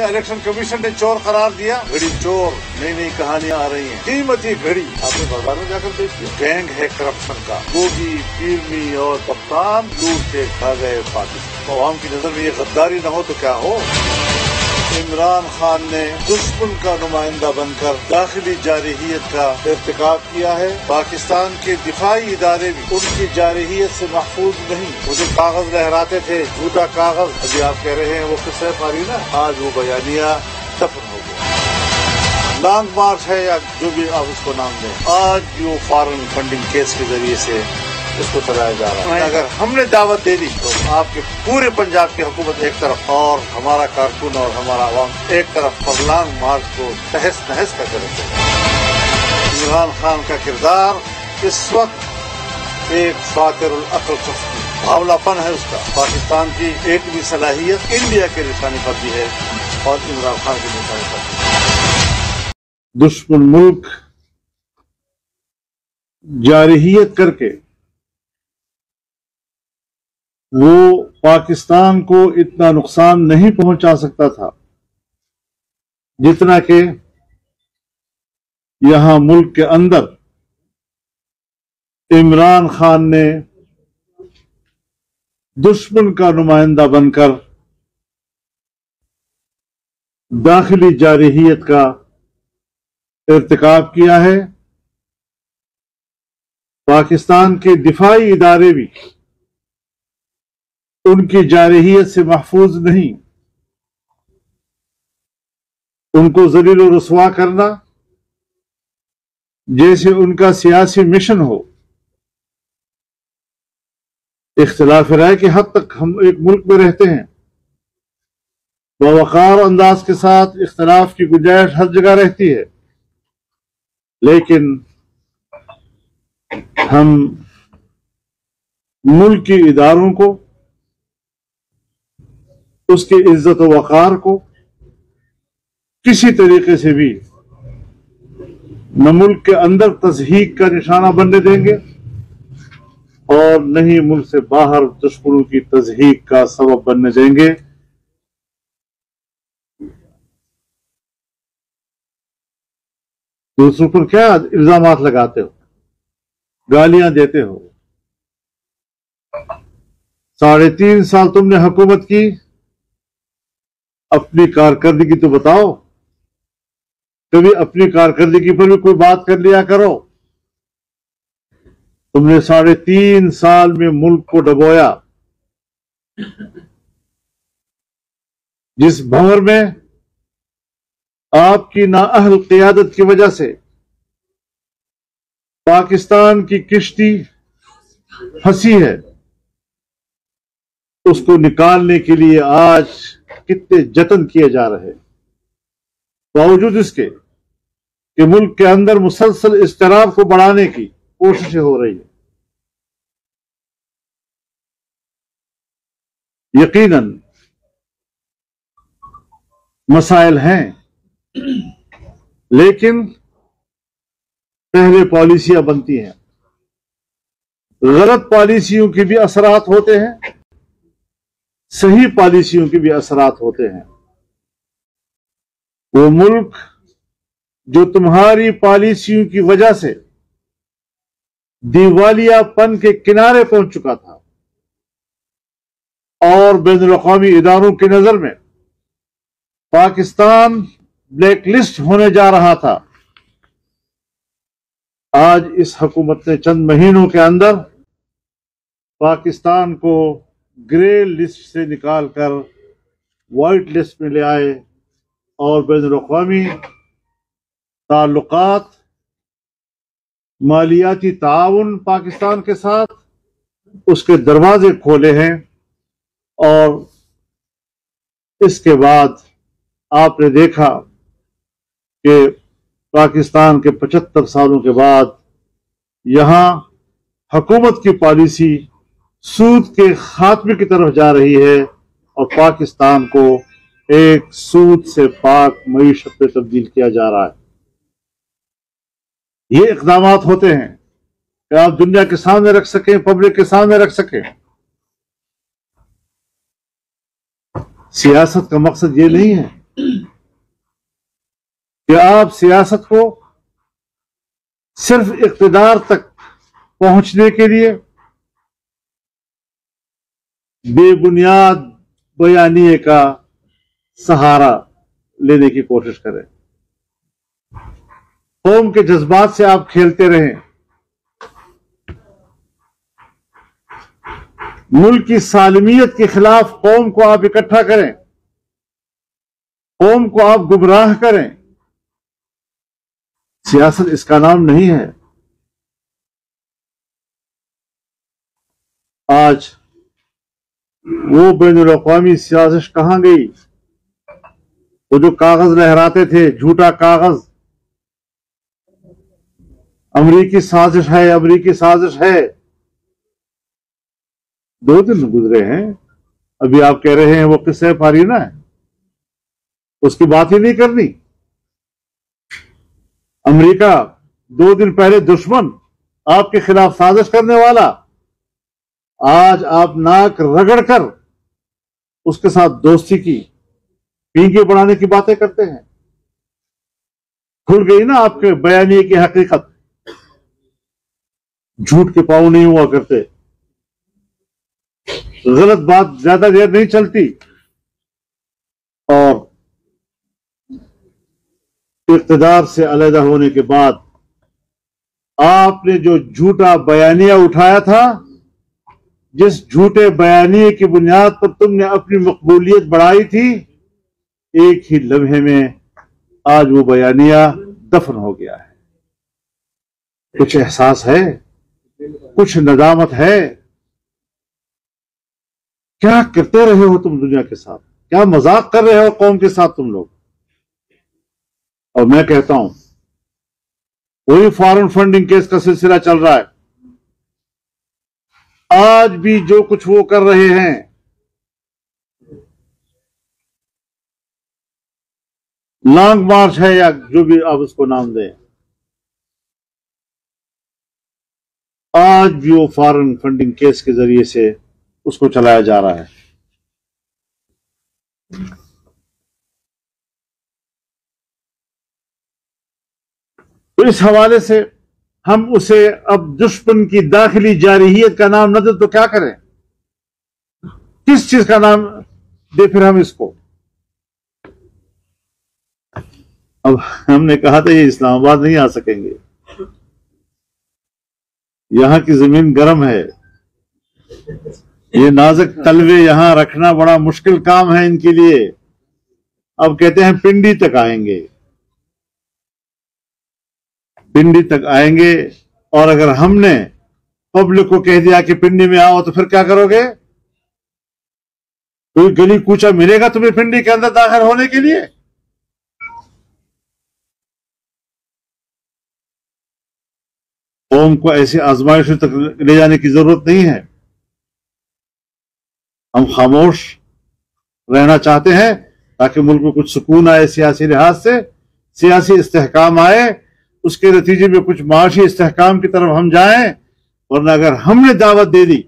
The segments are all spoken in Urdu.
ہمیں الیکشن کمیشن نے چور قرار دیا. گھڑی چور، نئی نئی کہانیاں آ رہی ہیں. قیمتی گھڑی آپ نے بازار میں جا کر دیکھی. گینگ ہے کرپشن کا. گوگی، پیرمی اور کپتان لوٹ کے کھا گئے پاکستان. عوام کی نظر میں یہ غداری نہ ہو تو کیا ہو. عمران خان نے دشمن کا نمائندہ بن کر داخلی جارحیت کا ارتکاب کیا ہے. پاکستان کے دفاعی ادارے بھی ان کی جارحیت سے محفوظ نہیں. وہ جو کاغذ لہراتے تھے، جھوٹا کاغذ، ابھی آپ کہہ رہے ہیں وہ قصہ پاری نا، آج وہ بیانیہ دفن ہو گیا. لانگ مارچ ہے یا جو بھی آپ اس کو نام دیں، آج بھی وہ فارن فنڈنگ کیس کے ذریعے سے اس کو چلایا جا رہا ہے. اگر ہم نے دعوت دے دی تو آپ کے پورے پنجاب کی حکومت ایک طرف اور ہمارا کارکن اور ہمارا عوام ایک طرف پر لانگ مارچ کو تہس نہس کا کرے گا. عمران خان کا کردار اس وقت ایک فاتر العقل شخص کی بھاولا پن ہے. اس کا پاکستان کی ایک بھی صلاحیت انڈیا کے نشانے پر بھی ہے اور عمران خان کے نشانے پر بھی. دشمن ملک جارحیت کر کے وہ پاکستان کو اتنا نقصان نہیں پہنچا سکتا تھا جتنا کہ یہاں ملک کے اندر عمران خان نے دشمن کا نمائندہ بن کر داخلی جارحیت کا ارتکاب کیا ہے. پاکستان کے دفاعی ادارے بھی ان کی جارحیت سے محفوظ نہیں. ان کو ذلیل و رسوا کرنا جیسے ان کا سیاسی مشن ہو. اختلاف رائے کی حد تک ہم ایک ملک میں رہتے ہیں، باوقار انداز کے ساتھ اختلاف کی گنجائش ہر جگہ رہتی ہے، لیکن ہم ملکی اداروں کو، اس کی عزت و وقار کو کسی طریقے سے بھی نہ ملک کے اندر تضحیک کا نشانہ بننے دیں گے اور نہ ہی ملک سے باہر دشمنوں کی تضحیک کا سبب بننے دیں گے. دوسروں پر کیا الزامات لگاتے ہو، گالیاں دیتے ہو. 3.5 سال تم نے حکومت کی، اپنی کارکردگی تو بتاؤ. کبھی اپنی کارکردگی پر بھی کوئی بات کر لیا کرو. تم نے 3.5 سال میں ملک کو ڈبویا. جس بھنور میں آپ کی نااہل قیادت کی وجہ سے پاکستان کی کشتی پھنسی ہے، اس کو نکالنے کے لیے آج کتنے جتن کیے جا رہے ہیں، باوجود اس کے کہ ملک کے اندر مسلسل اضطراب کو بڑھانے کی کوششیں ہو رہی ہیں. یقیناً مسائل ہیں، لیکن پہلے پالیسیاں بنتی ہیں. غلط پالیسیوں کے بھی اثرات ہوتے ہیں، صحیح پالیسیوں کے بھی اثرات ہوتے ہیں. وہ ملک جو تمہاری پالیسیوں کی وجہ سے دیوالیہ پن کے کنارے پہنچ چکا تھا اور بین الاقوامی اداروں کی نظر میں پاکستان بلیک لسٹ ہونے جا رہا تھا، آج اس حکومت نے چند مہینوں کے اندر پاکستان کو گرے لسٹ سے نکال کر وائٹ لسٹ میں لے آئے اور بین الاقوامی تعلقات، مالیاتی تعاون پاکستان کے ساتھ اس کے دروازے کھولے ہیں. اور اس کے بعد آپ نے دیکھا کہ پاکستان کے 75 سالوں کے بعد یہاں حکومت کی پالیسی سود کے خاتمے کی طرف جا رہی ہے اور پاکستان کو ایک سود سے پاک معیشت میں تبدیل کیا جا رہا ہے. یہ اقدامات ہوتے ہیں کہ آپ دنیا کے سامنے رکھ سکیں، پبلک کے سامنے رکھ سکیں. سیاست کا مقصد یہ نہیں ہے کہ آپ سیاست کو صرف اقتدار تک پہنچنے کے لیے بے بنیاد بیانیے کا سہارا لینے کی کوشش کریں، قوم کے جذبات سے آپ کھیلتے رہیں، ملک کی سالمیت کے خلاف قوم کو آپ اکٹھا کریں، قوم کو آپ گمراہ کریں۔ سیاست اس کا نام نہیں ہے۔ آج وہ بین الاقوامی سازش کہاں گئی؟ وہ جو کاغذ لہراتے تھے، جھوٹا کاغذ، امریکی سازش ہے، امریکی سازش ہے۔ 2 دن گزرے ہیں، ابھی آپ کہہ رہے ہیں وہ قصہ فارینا ہے، اس کی بات ہی نہیں کرنی۔ امریکہ 2 دن پہلے دشمن، آپ کے خلاف سازش کرنے والا، آج آپ ناک رگڑ کر اس کے ساتھ دوستی کی، پینگے بڑھانے کی باتیں کرتے ہیں۔ کھل گئی نا آپ کے بیانیے کی حقیقت، جھوٹ کے پاؤں نہیں ہوا کرتے، غلط بات زیادہ دیر نہیں چلتی، اور اقتدار سے علیحدہ ہونے کے بعد آپ نے جو جھوٹا بیانیہ اٹھایا تھا، جس جھوٹے بیانیے کی بنیاد پر تم نے اپنی مقبولیت بڑھائی تھی، ایک ہی لمحے میں آج وہ بیانیہ دفن ہو گیا ہے۔ کچھ احساس ہے، کچھ ندامت ہے؟ کیا کرتے رہے ہو تم دنیا کے ساتھ؟ کیا مذاق کر رہے ہو قوم کے ساتھ تم لوگ؟ اور میں کہتا ہوں، وہی فارن فنڈنگ کیس کا سلسلہ چل رہا ہے۔ آج بھی جو کچھ وہ کر رہے ہیں، لانگ مارچ ہے یا جو بھی آپ اس کو نام دیں، آج بھی وہ فارن فنڈنگ کیس کے ذریعے سے اس کو چلایا جا رہا ہے۔ تو اس حوالے سے ہم اسے اب دشمن کی داخلی جارحیت کا نام نہ دیں تو کیا کریں؟ کس چیز کا نام دے پھر ہم اس کو؟ اب ہم نے کہا تھا یہ اسلام آباد نہیں آ سکیں گے، یہاں کی زمین گرم ہے، یہ نازک تلوے یہاں رکھنا بڑا مشکل کام ہے ان کے لیے۔ اب کہتے ہیں پنڈی تک آئیں گے، پنڈی تک آئیں گے، اور اگر ہم نے پبلک کو کہہ دیا کہ پنڈی میں آؤ تو پھر کیا کرو گے؟ کوئی گلی کوچا ملے گا تمہیں پنڈی کے اندر داخل ہونے کے لیے؟ قوم کو ایسی آزمائشوں تک لے جانے کی ضرورت نہیں ہے۔ ہم خاموش رہنا چاہتے ہیں تاکہ ملک میں کچھ سکون آئے، سیاسی لحاظ سے سیاسی استحکام آئے، اس کے نتیجے میں کچھ معاشی استحکام کی طرف ہم جائیں۔ ورنہ اگر ہم نے دعوت دے دی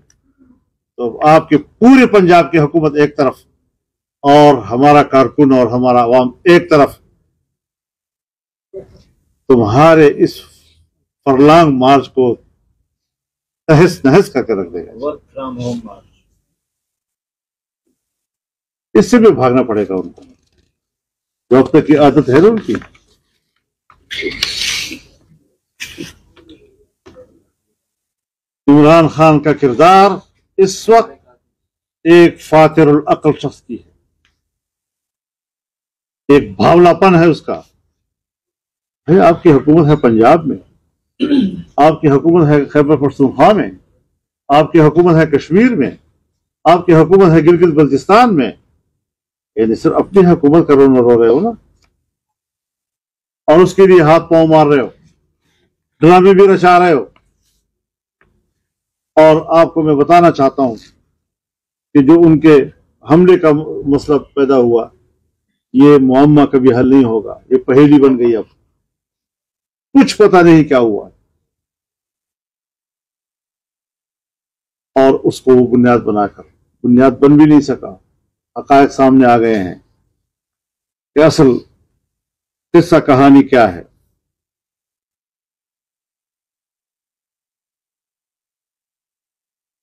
تو آپ کے پورے پنجاب کی حکومت ایک طرف اور ہمارا کارکن اور ہمارا عوام ایک طرف، تمہارے اس فرلانگ مارچ کو تہس نہس کر کے رکھ دے گا۔ اس سے بھی بھاگنا پڑے گا ان کو، جو اب تک کی عادت ہے نا ان کی۔ عمران خان کا کردار اس وقت ایک فاتر العقل شخص کی ہے، ایک بھاولا پن ہے اس کا۔ آپ کی حکومت ہے پنجاب میں، آپ کی حکومت ہے خیبر پختونخوا میں، آپ کی حکومت ہے کشمیر میں، آپ کی حکومت ہے گلگت بلتستان میں، یعنی صرف اپنی حکومت کا رونر ہو رہے ہو نا، اور اس کے لیے ہاتھ پاؤں مار رہے ہو، ڈرامے بھی رچا رہے ہو۔ اور آپ کو میں بتانا چاہتا ہوں کہ جو ان کے حملے کا مسئلہ پیدا ہوا، یہ معمہ کبھی حل نہیں ہوگا، یہ پہیلی بن گئی۔ اب کچھ پتہ نہیں کیا ہوا، اور اس کو وہ بنیاد بنا کر بنیاد بن بھی نہیں سکا۔ حقائق سامنے آ گئے ہیں کہ اصل قصہ کہانی کیا ہے؟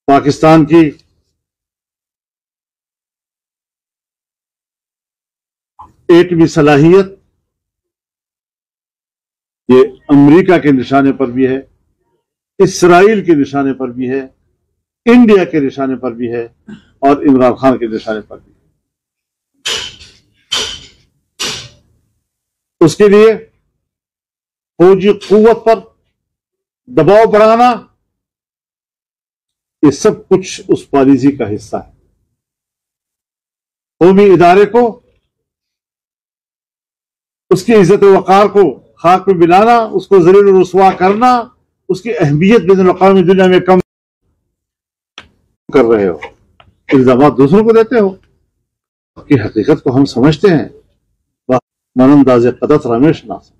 پاکستان کی ایٹمی صلاحیت یہ امریکہ کے نشانے پر بھی ہے، اسرائیل کے نشانے پر بھی ہے، انڈیا کے نشانے پر بھی ہے، اور عمران خان کے نشانے پر بھی ہے۔ اس کے لیے فوجی قوت پر دباؤ بڑھانا، یہ سب کچھ اس پالیسی کا حصہ ہے۔ قومی ادارے کو، اس کی عزت و وقار کو خاک میں ملانا، اس کو ذلیل و رسوا کرنا، اس کی اہمیت بین الاقوامی دنیا میں کم کر رہے ہو، الزامات دوسروں کو دیتے ہو۔ کی حقیقت کو ہم سمجھتے ہیں، من انداز قدرت رمیش ناس۔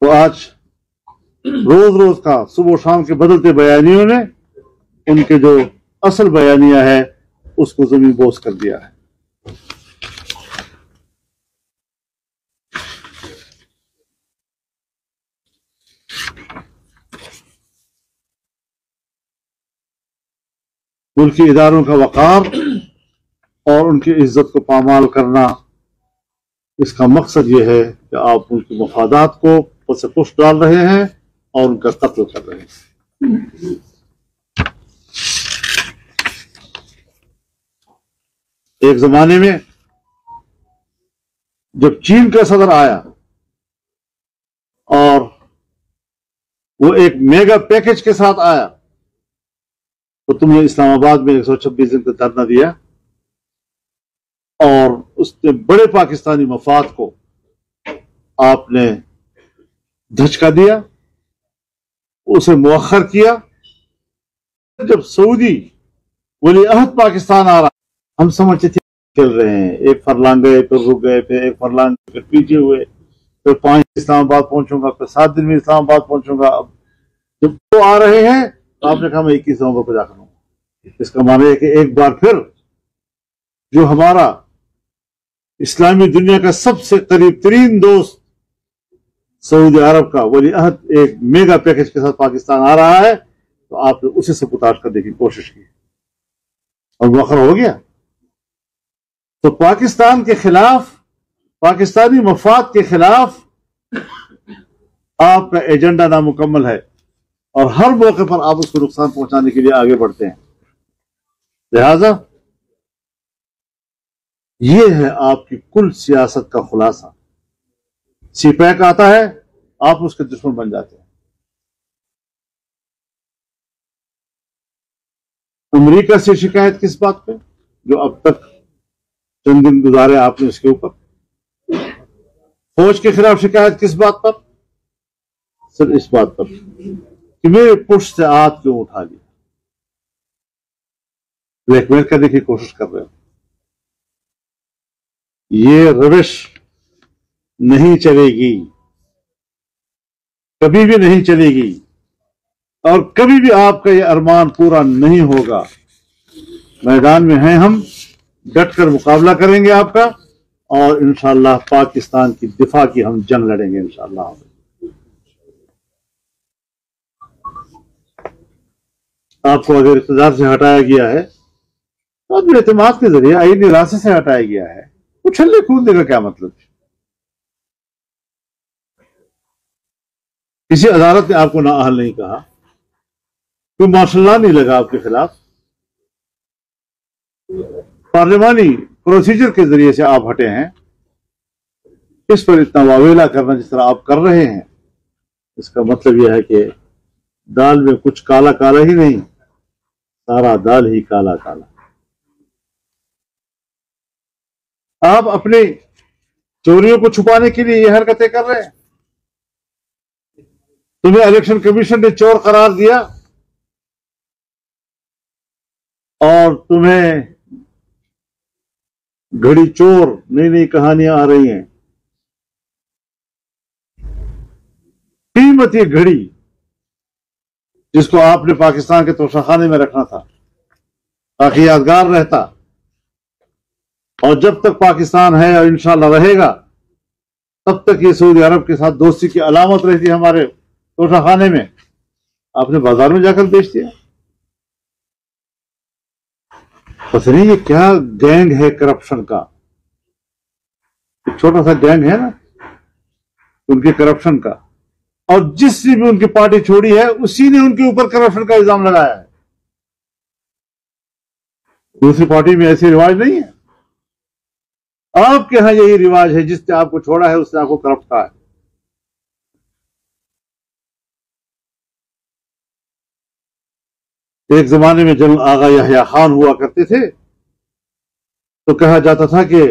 تو آج روز روز کا صبح و شام کے بدلتے بیانیوں نے ان کے جو اصل بیانیہ ہے اس کو زمین بوس کر دیا ہے۔ ملکی اداروں کا وقار اور ان کی عزت کو پامال کرنا، اس کا مقصد یہ ہے کہ آپ ان کے مفادات کو پس پش ڈال رہے ہیں اور ان کا قتل کر رہے ہیں۔ ایک زمانے میں جب چین کا صدر آیا اور وہ ایک میگا پیکج کے ساتھ آیا تو تم نے اسلام آباد میں 126 دن کا دھرنا دیا اور اس نے بڑے پاکستانی مفاد کو آپ نے دھچکا دیا، اسے مؤخر کیا۔ جب سعودی ولی عہد پاکستان آ رہا، ہم سمجھتے تھے چل رہے ہیں، ایک فرلانگ گئے، پھر رک گئے، پھر ایک فرلانگ پھر پیچھے ہوئے، پھر 5 اسلام آباد پہنچوں گا، پھر 7 دن میں اسلام آباد پہنچوں گا۔ اب جب وہ آ رہے ہیں تو آپ نے کہا میں 21 نومبر کو جا کر ہوں۔ اس کا معنی ہے کہ ایک بار پھر جو ہمارا اسلامی دنیا کا سب سے قریب ترین دوست سعودی عرب کا ولی عہد ایک میگا پیکج کے ساتھ پاکستان آ رہا ہے، تو آپ نے اسے سبوتاژ کرنے کی کوشش کی اور مؤخر ہو گیا۔ تو پاکستان کے خلاف، پاکستانی مفاد کے خلاف آپ کا ایجنڈا نامکمل ہے اور ہر موقع پر آپ اس کو نقصان پہنچانے کے لیے آگے بڑھتے ہیں۔ لہذا یہ ہے آپ کی کل سیاست کا خلاصہ۔ سی پیک آتا ہے، آپ اس کے دشمن بن جاتے ہیں۔ امریکہ سے شکایت کس بات پہ؟ جو اب تک چند دن گزارے آپ نے اس کے اوپر۔ فوج کے خلاف شکایت کس بات پر؟ صرف اس بات پر کہ میرے پشت سے آگ کیوں اٹھا لیا، بلیک میل کرنے کی کوشش کر رہے ہو۔ یہ روش نہیں چلے گی، کبھی بھی نہیں چلے گی، اور کبھی بھی آپ کا یہ ارمان پورا نہیں ہوگا۔ میدان میں ہیں ہم، ڈٹ کر مقابلہ کریں گے آپ کا، اور انشاءاللہ پاکستان کی دفاع کی ہم جنگ لڑیں گے انشاءاللہ۔ آپ کو اگر اقتدار سے ہٹایا گیا ہے تو اب اعتماد کے ذریعے آئینی راستے سے ہٹایا گیا ہے، اچھلے کودنے کا کیا مطلب ہے؟ کسی عدالت نے آپ کو نااہل نہیں کہا، کوئی مارشل لا نہیں لگا آپ کے خلاف، پارلیمانی پروسیجر کے ذریعے سے آپ ہٹے ہیں۔ اس پر اتنا واویلا کرنا جس طرح آپ کر رہے ہیں، اس کا مطلب یہ ہے کہ دال میں کچھ کالا کالا ہی نہیں، سارا دال ہی کالا کالا۔ آپ اپنی چوریوں کو چھپانے کے لیے یہ حرکتیں کر رہے ہیں۔ تمہیں الیکشن کمیشن نے چور قرار دیا اور تمہیں گھڑی چور نئی نئی کہانیاں آ رہی ہیں۔ قیمتی گھڑی جس کو آپ نے پاکستان کے توشہ خانے میں رکھنا تھا، تاکہ یادگار رہتا. اور جب تک پاکستان ہے اور انشاءاللہ رہے گا تب تک یہ سعودی عرب کے ساتھ دوستی کی علامت رہتی ہے. ہمارے توشہ خانے میں آپ نے بازار میں جا کر بیچ دیا. پتہ نہیں یہ کیا گینگ ہے کرپشن کا. ایک چھوٹا سا گینگ ہے نا ان کے کرپشن کا, اور جس نے بھی ان کی پارٹی چھوڑی ہے اسی نے ان کے اوپر کرپشن کا الزام لگایا ہے. دوسری پارٹی میں ایسی رواج نہیں ہے. آپ کے ہاں یہی رواج ہے, جس نے آپ کو چھوڑا ہے اس نے آپ کو کرپٹ کہا ہے. ایک زمانے میں جنرل آغا یحییٰ خان ہوا کرتے تھے تو کہا جاتا تھا کہ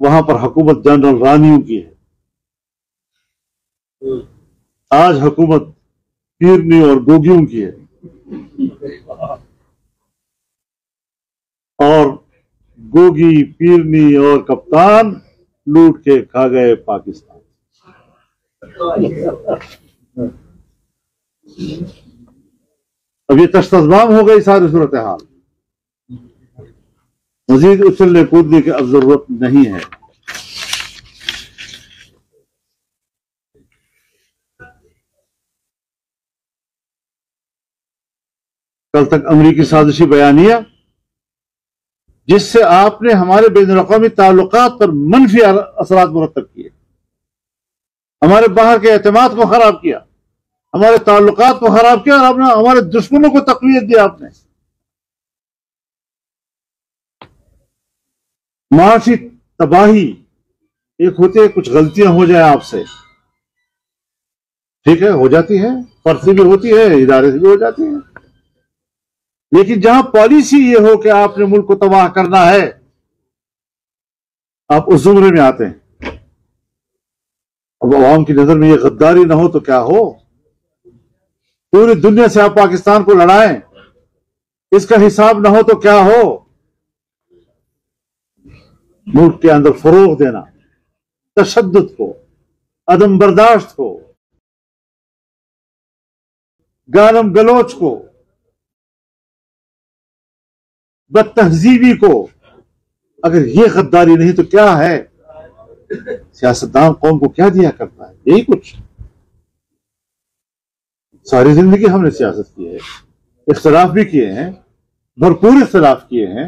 وہاں پر حکومت جنرل رانیوں کی ہے. آج حکومت پیرنی اور گوگیوں کی ہے, اور گوگی, پیرنی اور کپتان لوٹ کے کھا گئے پاکستان. اب یہ تشتزبام ہو گئی ساری صورتحال. مزید اچھلنے کودنے کی اب ضرورت نہیں ہے. کل تک امریکی سازشی بیانیہ جس سے آپ نے ہمارے بین الاقوامی تعلقات پر منفی اثرات مرتب کیے, ہمارے باہر کے اعتماد کو خراب کیا, ہمارے تعلقات کو خراب کیا, اور آپ نے ہمارے دشمنوں کو تقویت دی. آپ نے معاشی تباہی. ایک ہوتی ہے کچھ غلطیاں ہو جائیں آپ سے, ٹھیک ہے, ہو جاتی ہے, فرد سے بھی ہوتی ہے, ادارے سے بھی ہو جاتی ہے, لیکن جہاں پالیسی یہ ہو کہ آپ نے ملک کو تباہ کرنا ہے, آپ اس زمرے میں آتے ہیں. اب عوام کی نظر میں یہ غداری نہ ہو تو کیا ہو. پوری دنیا سے آپ پاکستان کو لڑائیں, اس کا حساب نہ ہو تو کیا ہو. ملک کے اندر فروغ دینا, تشدد کو, عدم برداشت کو, گالم گلوچ کو, بد تہذیبی کو, اگر یہ غداری نہیں تو کیا ہے. سیاستدان قوم کو کیا دیا کرتا ہے؟ یہی کچھ. ساری زندگی ہم نے سیاست کی ہے, اختلاف بھی کیے ہیں, بھرپور اختلاف کیے ہیں.